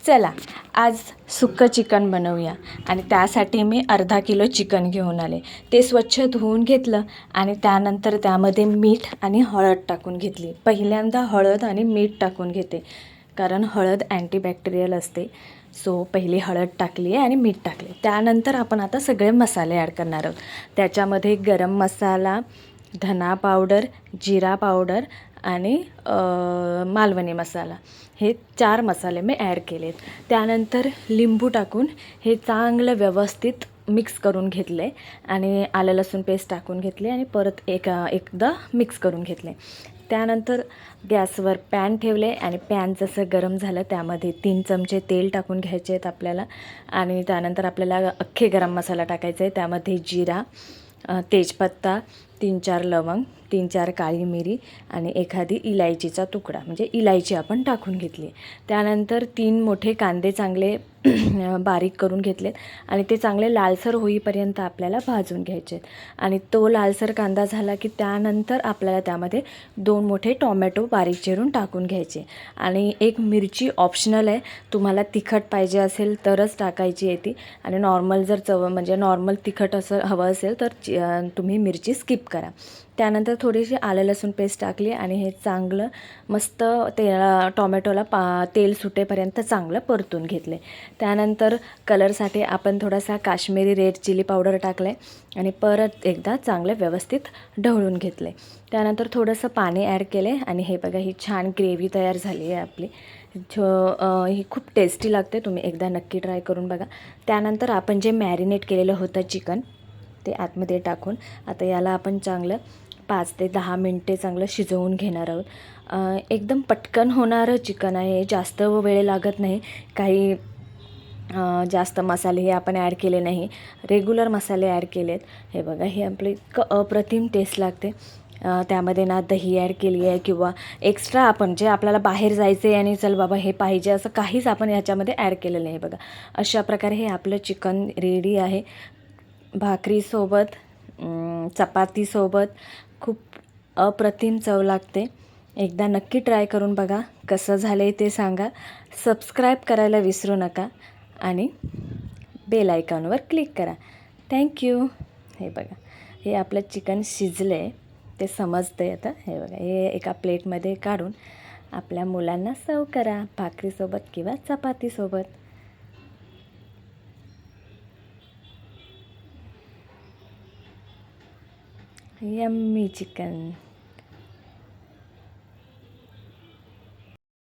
चला आज सुक्कं चिकन बनवूया. आणि त्यासाठी मी अर्धा किलो चिकन घेऊन आले. ते स्वच्छ धुवून घेतलं आणि त्यानंतर त्यामध्ये मीठ आणि हळद टाकून घेतली. पहिल्यांदा हळद आणि मीठ टाकून घेते, कारण हळद अँटीबॅक्टेरियल असते. सो पहिली हळद टाकली आहे आणि मीठ टाकले. त्यानंतर आपण आता सगळे मसाले ॲड करणार आहोत. त्याच्यामध्ये गरम मसाला, धना पावडर, जिरा पावडर आणि मालवणी मसाला, हे 4 मसाले मी ॲड केलेत. त्यानंतर लिंबू टाकून हे चांगलं व्यवस्थित मिक्स करून घेतले आणि आलं लसूण पेस्ट टाकून घेतले आणि परत एकदा मिक्स करून घेतले. त्यानंतर गॅसवर पॅन ठेवले आणि पॅन जसं गरम झालं त्यामध्ये 3 चमचे तेल टाकून घ्यायचे आहेत आपल्याला. आणि त्यानंतर आपल्याला अख्खे गरम मसाला टाकायचा आहे. त्यामध्ये जिरा, तेजपत्ता, 3-4 लवंग, 3-4 काळी मिरी आणि एखादी इलायचीचा तुकडा म्हणजे इलायची आपण टाकून घेतली. त्यानंतर 3 मोठे कांदे चांगले बारीक करून घेतलेत आणि ते चांगले लालसर होईपर्यंत आपल्याला भाजून घ्यायचे आहेत. आणि तो लालसर कांदा झाला की त्यानंतर आपल्याला त्यामध्ये 2 मोठे टोमॅटो बारीक चिरून टाकून घ्यायचे. आणि एक मिरची ऑप्शनल आहे, तुम्हाला तिखट पाहिजे असेल तरच टाकायची आहे ती. आणि नॉर्मल जर चव म्हणजे नॉर्मल तिखट असं हवं असेल तर तुम्ही मिरची स्किप करा. त्यानंतर थोडीशी आलं लसूण पेस्ट टाकली आणि हे चांगलं मस्त टोमॅटोला तेल सुटेपर्यंत चांगलं परतून घेतले. त्यानंतर कलरसाठी आपण थोडासा काश्मीरी रेड चिली पावडर टाकले आणि परत एकदा चांगलं व्यवस्थित ढवळून घेतले. त्यानंतर थोडंसं पाणी ॲड केले आणि हे बघा ही छान ग्रेव्ही तयार झाली आहे आपली. ही खूप टेस्टी लागते, तुम्ही एकदा नक्की ट्राय करून बघा. त्यानंतर आपण जे मॅरिनेट केलेलं होतं चिकन ते आतमध्ये टाकून आता याला आपण चांगलं 5 ते 10 मिनटे चांगलं शिजवून घेणार आहोत. एकदम पटकन होणारं चिकन आहे, जास्त वेळ लागत नाही. काही जास्त मसाले हे आपण ॲड केले नाही, रेग्युलर मसाले ॲड केलेत. हे बघा हे आपलं इतकं अप्रतिम टेस्ट लागते. त्यामध्ये ना दही ॲड केली आहे किंवा एक्स्ट्रा आपण जे आपल्याला बाहेर जायचं आहे आणि चल बाबा हे पाहिजे असं काहीच आपण याच्यामध्ये ॲड केलेलं नाही. बघा अशा प्रकारे हे आपलं चिकन रेडी आहे. भाकरीसोबत, चपातीसोबत खूप अप्रतिम चव लागते. एकदा नक्की ट्राय करून बघा, कसं झालं आहे ते सांगा. सबस्क्राईब करायला विसरू नका आणि बेल आयकॉनवर क्लिक करा. थँक्यू. हे बघा हे आपलं चिकन शिजलं आहे ते समजतं आहे आता. हे बघा हे एका प्लेटमध्ये काढून आपल्या मुलांना सर्व करा भाकरीसोबत किंवा चपातीसोबत. Yummy chicken.